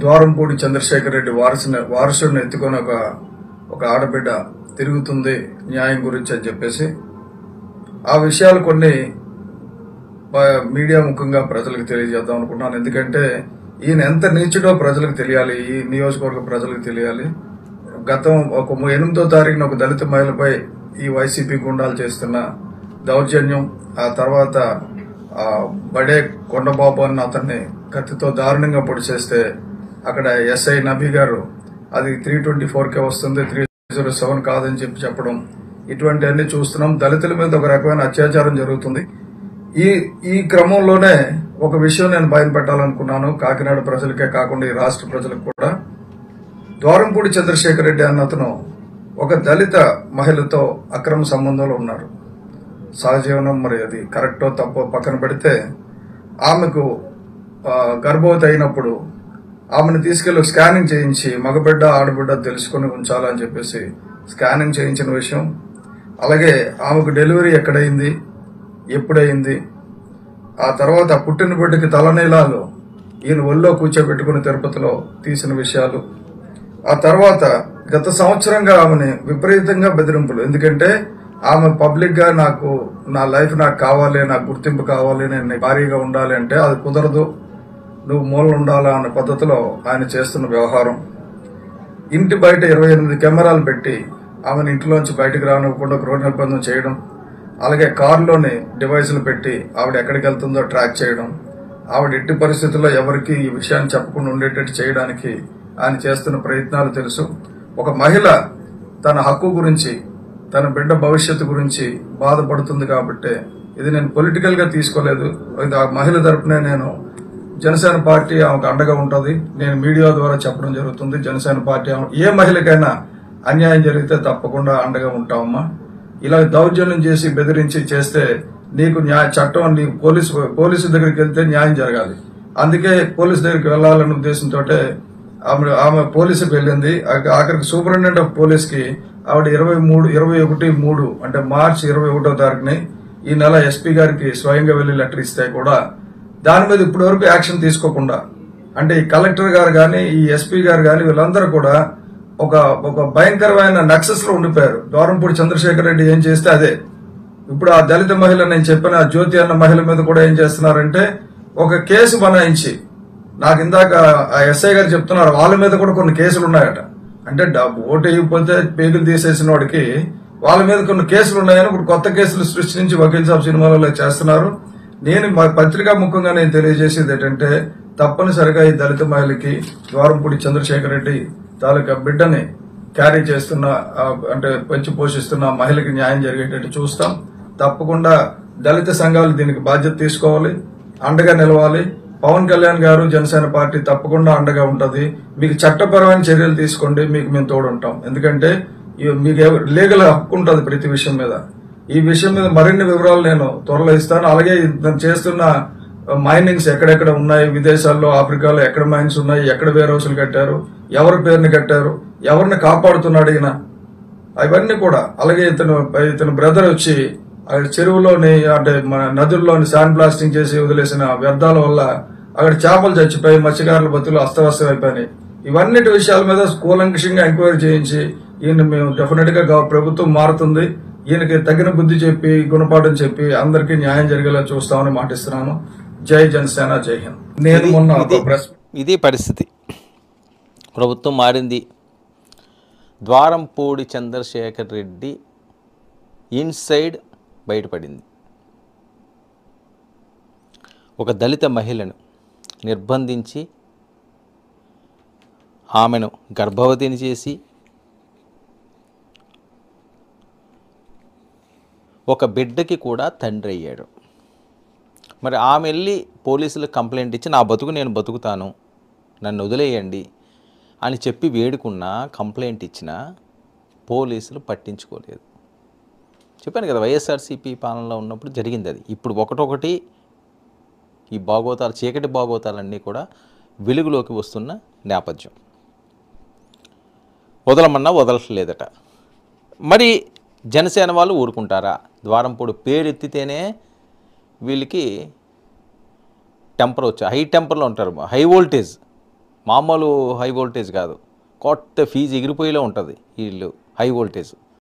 ద్వారంపూడి చంద్రశేఖర్ రెడ్డి వారసుడిని ఎత్తుకొని ఒక ఆడబిడ్డ తిరుగుతుంది న్యాయం గురించి అని చెప్పేసి ఆ విషయాలు కొన్ని మీడియా ముఖంగా ప్రజలకు తెలియజేద్దాం అనుకున్నాను. ఎందుకంటే ఈయన ఎంత నీచుడో ప్రజలకు తెలియాలి, ఈ నియోజకవర్గ ప్రజలకు తెలియాలి. గతం 8వ తారీఖున ఒక దళిత మహిళపై ఈ వైసీపీ గుండాలు చేస్తున్న దౌర్జన్యం, ఆ తర్వాత బడే కొండబాబు అన్న అతన్ని కత్తితో దారుణంగా పొడి చేస్తే అక్కడ ఎస్ఐ నబీ గారు అది 324కే వస్తుంది, 307 కాదని చెప్పడం, ఇటువంటివన్నీ చూస్తున్నాం. దళితుల మీద ఒక రకమైన అత్యాచారం జరుగుతుంది. ఈ క్రమంలోనే ఒక విషయం నేను బయలుపెట్టాలనుకున్నాను, కాకినాడ ప్రజలకే కాకుండా ఈ రాష్ట్ర ప్రజలకు కూడా. ద్వారంపూడి చంద్రశేఖర్ రెడ్డి అన్న అతను ఒక దళిత మహిళతో అక్రమ సంబంధంలో ఉన్నారు. సహజీవనం, మరి అది కరెక్టో తప్పో పక్కన పెడితే, ఆమెకు గర్భవతి అయినప్పుడు ఆమెను తీసుకెళ్లి స్కానింగ్ చేయించి మగబిడ్డ ఆడబిడ్డ తెలుసుకుని ఉంచాలని చెప్పేసి స్కానింగ్ చేయించిన విషయం, అలాగే ఆమెకు డెలివరీ ఎక్కడైంది, ఎప్పుడైంది, ఆ తర్వాత పుట్టిన బిడ్డకి తలనీలాలు ఈయన ఒళ్ళో కూర్చోబెట్టుకుని తిరుపతిలో తీసిన విషయాలు, ఆ తర్వాత గత సంవత్సరంగా ఆమెని విపరీతంగా బెదిరింపులు. ఎందుకంటే ఆమె పబ్లిక్ గా నా లైఫ్ నాకు కావాలి, నాకు గుర్తింపు కావాలి, నేను భారీగా ఉండాలి అంటే అది కుదరదు, నువ్వు మూలన ఉండాలా అన్న పద్ధతిలో ఆయన చేస్తున్న వ్యవహారం. ఇంటి బయట 28 కెమెరాలు పెట్టి ఆమెను ఇంట్లోంచి బయటకు రానివ్వకుండా గృహ నిర్బంధం చేయడం, అలాగే కారులోని డివైసులు పెట్టి ఆవిడ ఎక్కడికి వెళ్తుందో ట్రాక్ చేయడం, ఆవిడ ఎట్టి పరిస్థితుల్లో ఎవరికి ఈ విషయాన్ని చెప్పకుండా ఉండేటట్టు చేయడానికి ఆయన చేస్తున్న ప్రయత్నాలు తెలుసు. ఒక మహిళ తన హక్కు గురించి, తన బిడ్డ భవిష్యత్తు గురించి బాధపడుతుంది కాబట్టి ఇది నేను పొలిటికల్ గా తీసుకోలేదు. ఆ మహిళ తరపునే నేను జనసేన పార్టీ ఆమెకు అండగా ఉంటుంది, నేను మీడియా ద్వారా చెప్పడం జరుగుతుంది. జనసేన పార్టీ ఏ మహిళకైనా అన్యాయం జరిగితే తప్పకుండా అండగా ఉంటామమ్మా. ఇలా దౌర్జన్యం చేసి బెదిరించి చేస్తే నీకు చట్టం, నీకు పోలీసు దగ్గరికి వెళ్తే న్యాయం జరగాలి. అందుకే పోలీసు దగ్గరికి వెళ్లాలన్న ఉద్దేశంతో ఆమె పోలీసుకు వెళ్ళింది. ఆఖరికి సూపరింటెండెంట్ ఆఫ్ పోలీస్ కి ఆవిడ 21/3 అంటే మార్చి 21వ తారీఖుని ఈ నెల ఎస్పీ గారికి స్వయంగా వెళ్లి లెటర్ ఇస్తే కూడా దాని మీద ఇప్పటి వరకు యాక్షన్ తీసుకోకుండా, అంటే ఈ కలెక్టర్ గారు గాని, ఈ ఎస్పీ గారు గాని, వీళ్ళందరూ కూడా ఒక భయంకరమైన నక్సెస్ లో ఉండిపోయారు. ద్వారంపూడి చంద్రశేఖర్ రెడ్డి ఏం చేస్తే అదే. ఇప్పుడు ఆ దళిత మహిళ, నేను చెప్పిన జ్యోతి అన్న మహిళ మీద కూడా ఏం చేస్తున్నారంటే ఒక కేసు బనాయించి, నాకు ఇందాక ఆ ఎస్ఐ గారు చెప్తున్నారు వాళ్ళ మీద కూడా కొన్ని కేసులు ఉన్నాయట. అంటే ఓటు వేయకపోతే పేగులు తీసేసిన వాడికి వాళ్ళ మీద కొన్ని కేసులు ఉన్నాయని ఇప్పుడు కొత్త కేసులు సృష్టించి వకీల్ సాబ్ సినిమాలలో చేస్తున్నారు. నేను మా పత్రికా ముఖంగా నేను తెలియజేసేది ఏంటంటే, తప్పనిసరిగా ఈ దళిత మహిళకి ద్వారంపూడి చంద్రశేఖర్ రెడ్డి తాలూకా బిడ్డని క్యారీ చేస్తున్న, అంటే పెంచి పోషిస్తున్న మహిళకి న్యాయం జరిగేటట్టు చూస్తాం. తప్పకుండా దళిత సంఘాలు దీనికి బాధ్యత తీసుకోవాలి, అండగా నిలవాలి. పవన్ కళ్యాణ్ గారు, జనసేన పార్టీ తప్పకుండా అండగా ఉంటుంది. మీకు చట్టపరమైన చర్యలు తీసుకోండి, మీకు మేము తోడుంటాం. ఎందుకంటే మీకు లీగల్ హక్కు ఉంటుంది ప్రతి విషయం మీద. ఈ విషయం మీద మరిన్ని వివరాలు నేను త్వరలో ఇస్తాను. అలాగే చేస్తున్న మైనింగ్స్ ఎక్కడెక్కడ ఉన్నాయి, విదేశాల్లో, ఆఫ్రికాలో ఎక్కడ మైన్స్ ఉన్నాయి, ఎక్కడ వేర్ హౌస్లు కట్టారు, ఎవరి పేరుని కట్టారు, ఎవరిని కాపాడుతున్నాడు ఈయన, అవన్నీ కూడా. అలాగే ఇతను బ్రదర్ వచ్చి చెరువులోని, అంటే మన నదుల్లోని శాండ్ బ్లాస్టింగ్ చేసి వదిలేసిన వ్యర్థాల వల్ల అక్కడ చేపలు చచ్చిపోయి మత్స్యకారుల బతులు అస్తవ్యస్తం అయిపోయినాయి. ఇవన్నిటి విషయాల మీద కూలంకషంగా ఎంక్వైరీ చేయించి ఈయన మేము డెఫినెట్ గా ప్రభుత్వం మారుతుంది, ఈయనకి తగిన బుద్ధి చెప్పి, గుణపాఠం చెప్పి అందరికీ న్యాయం జరిగేలా చూస్తామని మాటిస్తున్నాను. జై జనసేన, జై హింద్. నేను మొన్న ఇది పరిస్థితి, ప్రభుత్వం మారింది. ద్వారంపూడి చంద్రశేఖర్ రెడ్డి ఇన్సైడ్ బయటపడింది. ఒక దళిత మహిళను నిర్బంధించి ఆమెను గర్భవతిని చేసి ఒక బిడ్డకి కూడా తండ్రి అయ్యాడు. మరి ఆమె వెళ్ళి పోలీసులకు కంప్లైంట్ ఇచ్చి నా బతుకు నేను బతుకుతాను, నన్ను వదిలేయండి అని చెప్పి వేడుకున్నా, కంప్లైంట్ ఇచ్చినా పోలీసులు పట్టించుకోలేదు. చెప్పాను కదా, వైఎస్ఆర్సీపీ పాలనలో ఉన్నప్పుడు జరిగింది అది. ఇప్పుడు ఒకటొకటి ఈ బాగోతాలు, చీకటి బాగోతాలన్నీ కూడా వెలుగులోకి వస్తున్న నేపథ్యం. వదలమన్నా వదలట్లేదట. మరి జనసేన వాళ్ళు ఊరుకుంటారా? ద్వారంపూడి పేరు ఎత్తితేనే వీళ్ళకి టెంపర్ వచ్చి హై టెంపర్లో ఉంటారు, హై వోల్టేజ్. మామూలు హై వోల్టేజ్ కాదు, కొత్త ఫీజు ఎగిరిపోయేలా ఉంటుంది వీళ్ళు హై వోల్టేజ్.